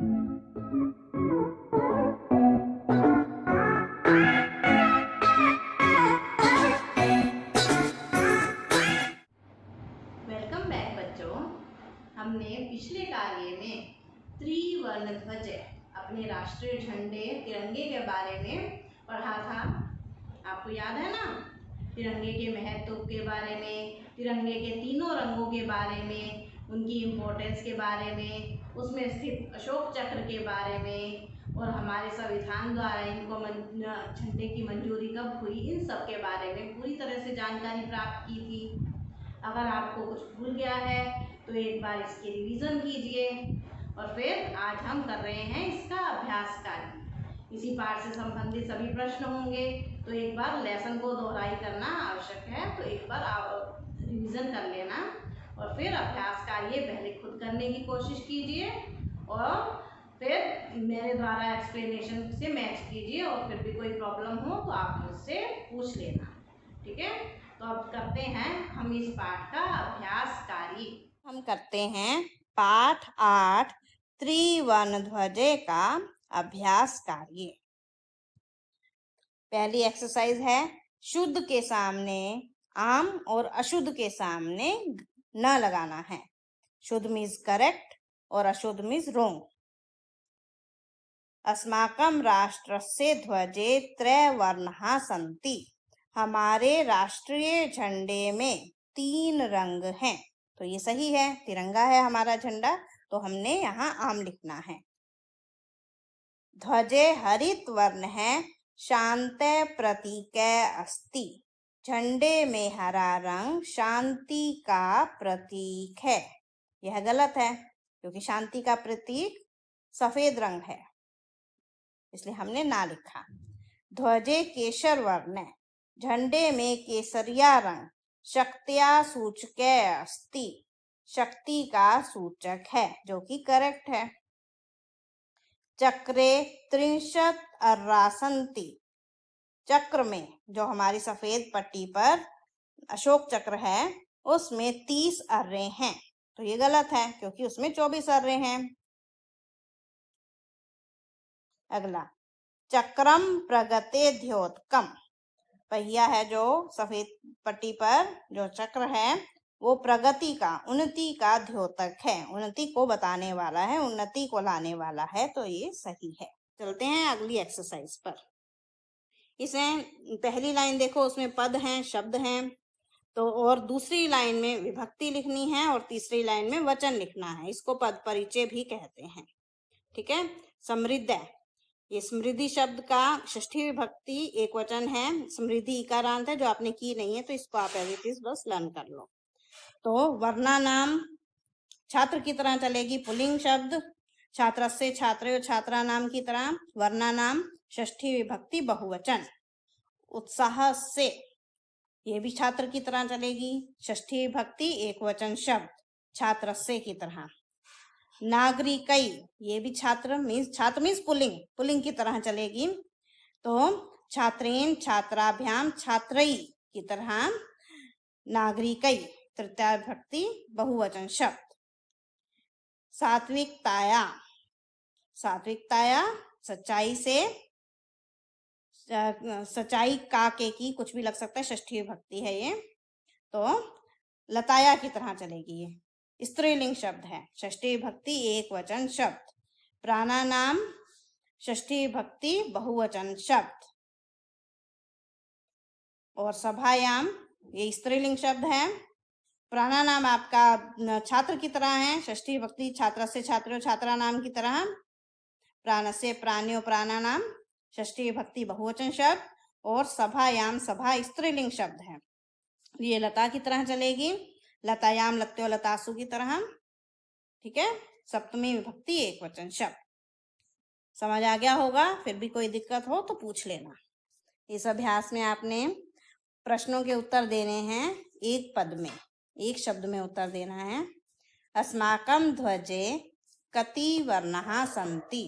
Welcome back बच्चों। हमने पिछले कार्य में त्रिवर्ण ध्वज अपने राष्ट्रीय झंडे तिरंगे के बारे में पढ़ा था। आपको याद है ना? तिरंगे के महत्व के बारे में, तिरंगे के तीनों रंगों के बारे में, उनकी इम्पोर्टेंस के बारे में, उसमें स्थित अशोक चक्र के बारे में, और हमारे संविधान द्वारा इनको झंडे की मंजूरी कब हुई, इन सब के बारे में पूरी तरह से जानकारी प्राप्त की थी। अगर आपको कुछ भूल गया है तो एक बार इसकी रिवीजन कीजिए। और फिर आज हम कर रहे हैं इसका अभ्यास कार्य। इसी पाठ से संबंधित सभी प्रश्न होंगे, तो एक बार लेसन को दोहराई करना आवश्यक है। तो एक बार आप रिवीजन कर लेना और फिर अभ्यास कार्य पहले खुद करने की कोशिश कीजिए और फिर मेरे द्वारा एक्सप्लेनेशन से मैच कीजिए। और फिर भी कोई प्रॉब्लम हो तो आप मुझसे पूछ लेना, ठीक है? तो अब करते हैं हम इस पाठ का अभ्यास कार्य। हम करते हैं पाठ 8 त्रिवर्ण ध्वजे का अभ्यास कार्य। पहली एक्सरसाइज है शुद्ध के सामने आम और अशुद्ध के सामने न लगाना है। शुद्ध मीन्स करेक्ट और अशुद्ध मीन्स रॉन्ग। अस्माकं राष्ट्रस्य ध्वजे त्रैवर्णाः सन्ति। हमारे राष्ट्रीय झंडे में 3 रंग हैं। तो ये सही है, तिरंगा है हमारा झंडा, तो हमने यहाँ आम लिखना है। ध्वजे हरित वर्ण है, शांति प्रतीक अस्ति। झंडे में हरा रंग शांति का प्रतीक है। यह गलत है क्योंकि शांति का प्रतीक सफेद रंग है, इसलिए हमने ना लिखा। ध्वजे केसर वर्ण, झंडे में केसरिया रंग शक्त्या सूचक अस्ति। शक्ति का सूचक है, जो कि करेक्ट है। चक्रे 30 अर्रा सन्ति। चक्र में, जो हमारी सफेद पट्टी पर अशोक चक्र है, उसमें 30 अर्रे हैं। तो ये गलत है क्योंकि उसमें 24 अर्रे हैं। अगला, चक्रम प्रगते द्योतकम। पहिया है जो सफेद पट्टी पर जो चक्र है वो प्रगति का, उन्नति का द्योतक है, उन्नति को बताने वाला है, उन्नति को लाने वाला है। तो ये सही है। चलते हैं अगली एक्सरसाइज पर। इसमें पहली लाइन देखो, उसमें पद हैं, शब्द हैं, तो और दूसरी लाइन में विभक्ति लिखनी है और तीसरी लाइन में वचन लिखना है। इसको पद परिचय भी कहते हैं, ठीक है? समृद्ध, ये समृद्धि शब्द का षष्ठी विभक्ति एक वचन है। समृद्धि इकारांत है, जो आपने की नहीं है, तो इसको आप एज इट इज बस लर्न कर लो। तो वर्णा नाम छात्र की तरह चलेगी, पुल्लिंग शब्द। छात्र से छात्र छात्रा नाम की तरह। वर्णा नाम षष्ठी विभक्ति बहुवचन। उत्साह से, ये भी छात्र की तरह चलेगी, षष्ठी विभक्ति एक वचन शब्द, छात्र से की तरह। नागरिकई, ये भी छात्र मीन्स पुल्लिंग, पुल्लिंग की तरह चलेगी। तो छात्रेन छात्राभ्याम छात्रई की तरह नागरिकई तृतीया विभक्ति बहुवचन शब्द। सात्विकताया, सात्विकताया सच्चाई से, सच्चाई का के की कुछ भी लग सकता है, षष्ठी विभक्ति है ये। तो लताया की तरह चलेगी, ये स्त्रीलिंग शब्द है, षष्ठी विभक्ति एक वचन शब्द। प्राणानाम षष्ठी विभक्ति बहुवचन शब्द। और सभायाम, ये स्त्रीलिंग शब्द है। प्राणानाम आपका छात्र की तरह है, षष्ठी विभक्ति छात्र से छात्रों छात्रा नाम की तरह। प्राण से प्राणियों प्राणानाम षष्ठी विभक्ति बहुवचन शब्द। और सभायाम, सभा स्त्रीलिंग शब्द है, ये लता की तरह चलेगी, लतायाम लत्यो लतासु की तरह, ठीक है? सप्तमी विभक्ति एक वचन शब्द। समझ आ गया होगा? फिर भी कोई दिक्कत हो तो पूछ लेना। इस अभ्यास में आपने प्रश्नों के उत्तर देने हैं एक पद में, एक शब्द में उत्तर देना है। अस्माकं ध्वजे कति वर्णाः सन्ति।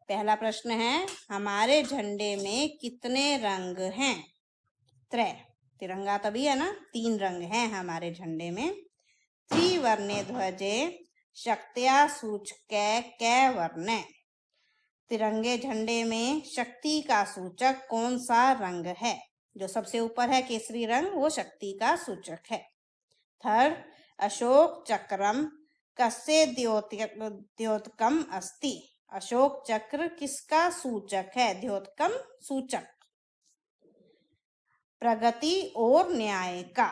पहला प्रश्न है, हमारे झंडे में कितने रंग हैं? त्रय, तिरंगा तभी है ना, 3 रंग हैं हमारे झंडे में। त्रिवर्णे ध्वजे शक्त्या सूचकै कै वर्ण। तिरंगे झंडे में शक्ति का सूचक कौन सा रंग है? जो सबसे ऊपर है केसरी रंग, वो शक्ति का सूचक है। थर्ड, अशोक चक्रम कस्य द्योतकम अस्ति। अशोक चक्र किसका सूचक है? द्योतकम सूचक। प्रगति और न्याय का।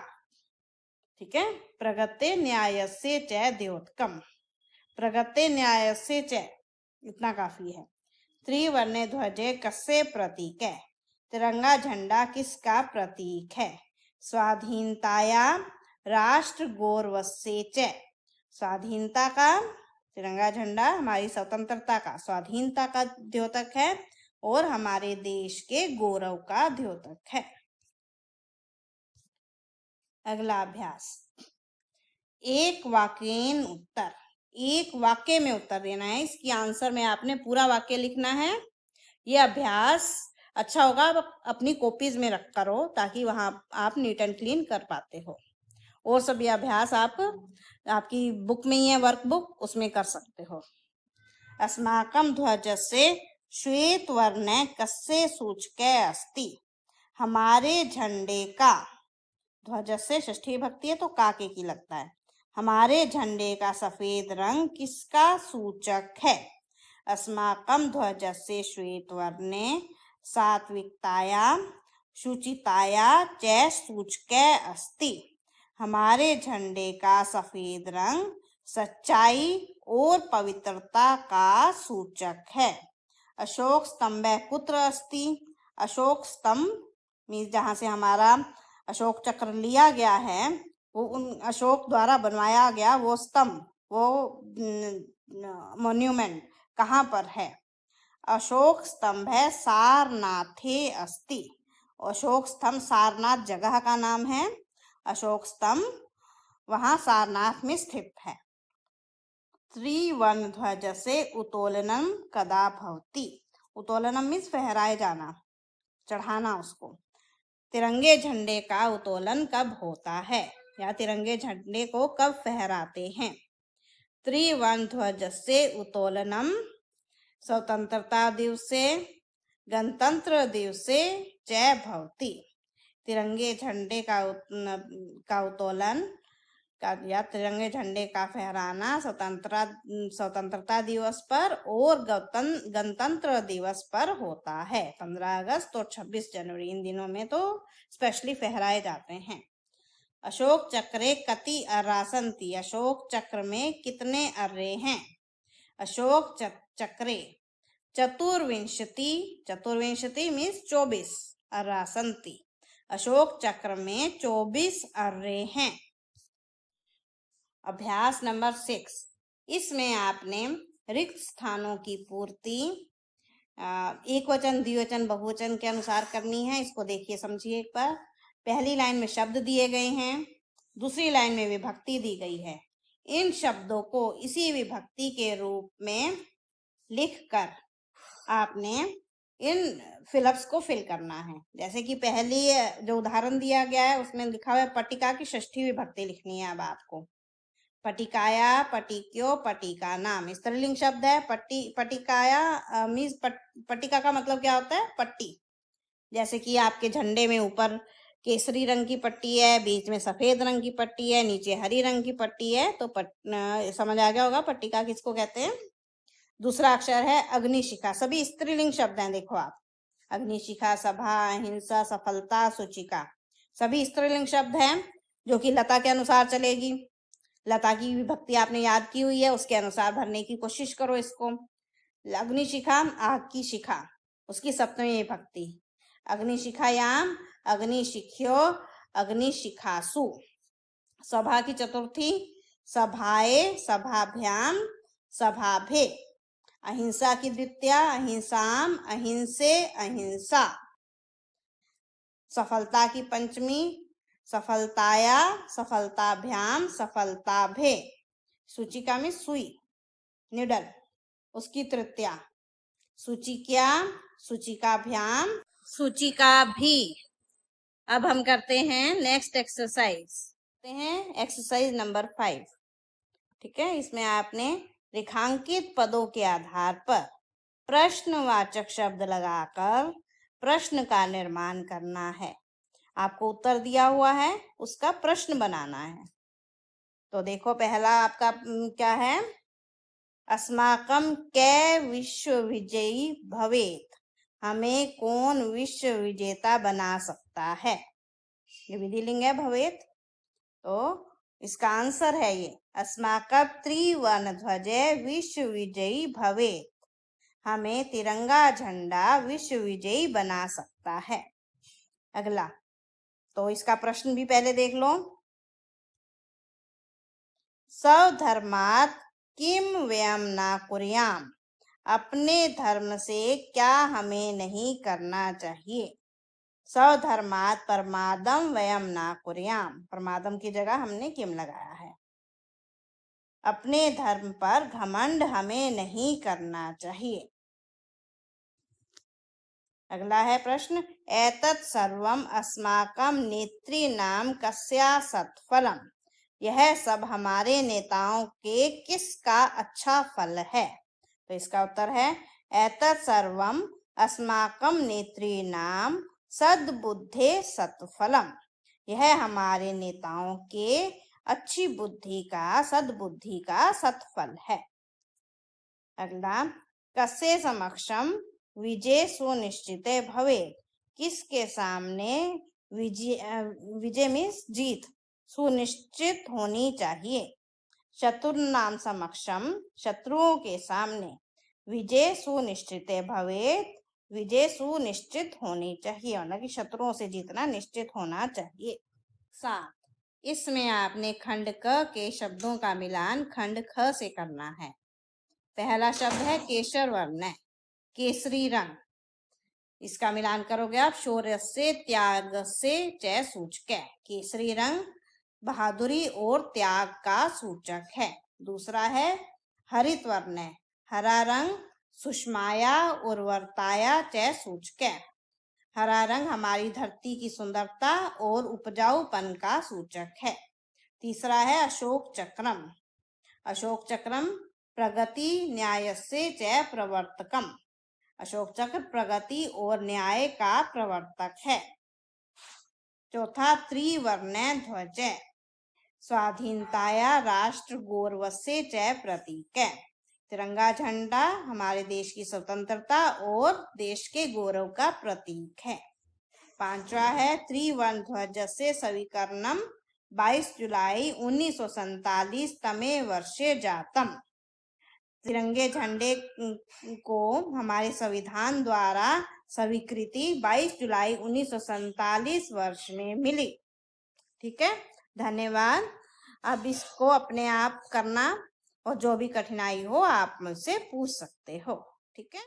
ठीक है, प्रगति न्यायस्य च द्योतकम। प्रगति न्यायस्य च, इतना काफी है। त्रिवर्णे ध्वजे कस्य प्रतीक है? तिरंगा झंडा किसका प्रतीक है? स्वाधीनताया राष्ट्र गौरवस्य च। स्वाधीनता का, तिरंगा झंडा हमारी स्वतंत्रता का, स्वाधीनता का द्योतक है और हमारे देश के गौरव का द्योतक है। अगला अभ्यास, एक वाक्येन उत्तर। एक वाक्य में उत्तर देना है। इसकी आंसर में आपने पूरा वाक्य लिखना है। यह अभ्यास अच्छा होगा अपनी कॉपीज में रख कर हो, ताकि वहां आप नीट एंड क्लीन कर पाते हो। और सब ये अभ्यास आप आपकी बुक में ही है, वर्कबुक, उसमें कर सकते हो। अस्माकं ध्वजस्य श्वेत वर्ण कस्य सूचकै अस्ति। हमारे झंडे का, ध्वजस्य षष्ठी विभक्ति है तो काके की लगता है। हमारे झंडे का सफेद रंग किसका सूचक है? अस्माकं ध्वजस्य श्वेत वर्णे सात्विकताया शुचिताया च सूचकै अस्ति। हमारे झंडे का सफेद रंग सच्चाई और पवित्रता का सूचक है। अशोक स्तंभ कुत्र अस्ति। अशोक स्तंभ मीन्स जहाँ से हमारा अशोक चक्र लिया गया है, वो उन अशोक द्वारा बनवाया गया वो स्तंभ, वो मॉन्यूमेंट कहाँ पर है? अशोक स्तंभ है सारनाथे अस्ति। अशोक स्तंभ सारनाथ जगह का नाम है। अशोक स्तंभ वहां सारनाथ में स्थित है। त्रिवर्ण ध्वज से उत्तोलनम कदा भवति। उत्तोलनम मीन्स फहराए जाना, चढ़ाना उसको। तिरंगे झंडे का उत्तोलन कब होता है, या तिरंगे झंडे को कब फहराते हैं? त्रिवर्ण ध्वज से उत्तोलनम स्वतंत्रता दिवसे गणतंत्र दिवसे च भवति। तिरंगे झंडे का उत्तोलन या तिरंगे झंडे का फहराना स्वतंत्रता दिवस पर और गणतंत्र दिवस पर होता है। 15 अगस्त और 26 जनवरी, इन दिनों में तो स्पेशली फहराए जाते हैं। अशोक चक्रे कति अर्रा सन्ति। अशोक चक्र में कितने अर्रे हैं? अशोक चक्रे चतुर्विंशति, चतुर्विंशति मीन्स 24 अर्रा सन्ति। अशोक चक्र में 24 अर्रे हैं। अभ्यास नंबर 6, इसमें आपने रिक्त स्थानों की पूर्ति एक वचन, द्विवचन, बहुवचन के अनुसार करनी है। इसको देखिए, समझिए एक बार। पहली लाइन में शब्द दिए गए हैं, दूसरी लाइन में विभक्ति दी गई है। इन शब्दों को इसी विभक्ति के रूप में लिखकर आपने इन फिलअप्स को फिल करना है। जैसे कि पहली जो उदाहरण दिया गया है उसमें लिखा हुआ है पट्टिका की षष्ठी विभक्ति लिखनी है। अब आपको पट्टिकाया, पट्टिक्यो, पट्टिका नाम स्त्रीलिंग शब्द है। पट्टिकाया मीन्स पट्टिका का मतलब क्या होता है? पट्टी। जैसे कि आपके झंडे में ऊपर केसरी रंग की पट्टी है, बीच में सफेद रंग की पट्टी है, नीचे हरी रंग की पट्टी है, तो समझ आ गया होगा पट्टिका किसको कहते हैं। दूसरा अक्षर है अग्निशिखा। सभी स्त्रीलिंग शब्द हैं, देखो आप। अग्निशिखा, सभा, अहिंसा, सफलता, सूचिका, सभी स्त्रीलिंग शब्द हैं जो कि लता के अनुसार चलेगी। लता की विभक्ति आपने याद की हुई है, उसके अनुसार भरने की कोशिश करो इसको। अग्निशिखा, आग की शिखा, उसकी सप्तमी विभक्ति। अग्निशिखायाम, अग्निशिख्यो, अग्निशिखासु। सभा की चतुर्थी, सभाए, सभाभ्याम, सभाभे। अहिंसा की द्वितीया, अहिंसाम, अहिंसे, अहिंसा। सफलता की पंचमी, सफलताया, सफलताभ्याम, सफलताभे। सूचिका में सुई, निडल, उसकी तृतीया। सूचिक्या, सूचिकाभ्याम, सूचिका भी। अब हम करते हैं नेक्स्ट एक्सरसाइज। Exercise number 5। ठीक है। इसमें आपने रेखांकित पदों के आधार पर प्रश्नवाचक शब्द लगाकर प्रश्न का निर्माण करना है। आपको उत्तर दिया हुआ है, उसका प्रश्न बनाना है। तो देखो, पहला आपका क्या है, अस्माकं कै विश्व विजयी भवेत, हमें कौन विश्व विजेता बना सकता है। ये विधिलिंग है भवेत, तो इसका आंसर है ये अस्माकं त्रिवर्ण ध्वजे विश्व विजयी भवेत, हमें तिरंगा झंडा विश्व विजयी बना सकता है। अगला, तो इसका प्रश्न भी पहले देख लो। स्वधर्मात् किम वयम न कुर्याम, अपने धर्म से क्या हमें नहीं करना चाहिए। स्वधर्मात् प्रमादम वयम न कुर्याम, प्रमादम की जगह हमने किम लगाया है। अपने धर्म पर घमंड हमें नहीं करना चाहिए। अगला है प्रश्न, एतत् सर्वम अस्माकं नेतॄणां कस्या सत्फलम, यह सब हमारे नेताओं के किसका अच्छा फल है। तो इसका उत्तर है एतत् सर्वम अस्माकं नेतॄणां सद्बुद्धे सत्फलम, यह हमारे नेताओं के अच्छी बुद्धि का, सद्बुद्धि का सत्फल है। अगला, कस्य समक्षम विजय सुनिश्चित भवेत्, किसके सामने विजय मीन्स जीत सुनिश्चित होनी चाहिए। शत्रुनाम समक्षम, शत्रुओं के सामने, विजय सुनिश्चित भवेत्, विजय सुनिश्चित होनी चाहिए, मतलब कि शत्रुओं से जीतना निश्चित होना चाहिए। 7, इसमें आपने खंड क के शब्दों का मिलान खंड ख से करना है। पहला शब्द है केसर वर्ण, केसरी रंग, इसका मिलान करोगे आप शौर्य से, त्याग से, च सूचक। केसरी रंग बहादुरी और त्याग का सूचक है। दूसरा है हरित वर्ण, हरा रंग सुषमाया उर्वरताया च सूचक, हरा रंग हमारी धरती की सुंदरता और उपजाऊपन का सूचक है। तीसरा है अशोक चक्रम, अशोक चक्रम प्रगति न्यायस्य च प्रवर्तकम, अशोक चक्र प्रगति और न्याय का प्रवर्तक है। चौथा त्रिवर्ण ध्वज, स्वाधीनताया राष्ट्र गौरवस्य च प्रतीक, तिरंगा झंडा हमारे देश की स्वतंत्रता और देश के गौरव का प्रतीक है। पांचवा है त्रिवर्ण ध्वज से स्वीकरणम 22 जुलाई 1947 तमे वर्षे जातम, तिरंगे झंडे को हमारे संविधान द्वारा स्वीकृति 22 जुलाई 1947 वर्ष में मिली। ठीक है, धन्यवाद। अब इसको अपने आप करना और जो भी कठिनाई हो आप मुझसे पूछ सकते हो। ठीक है।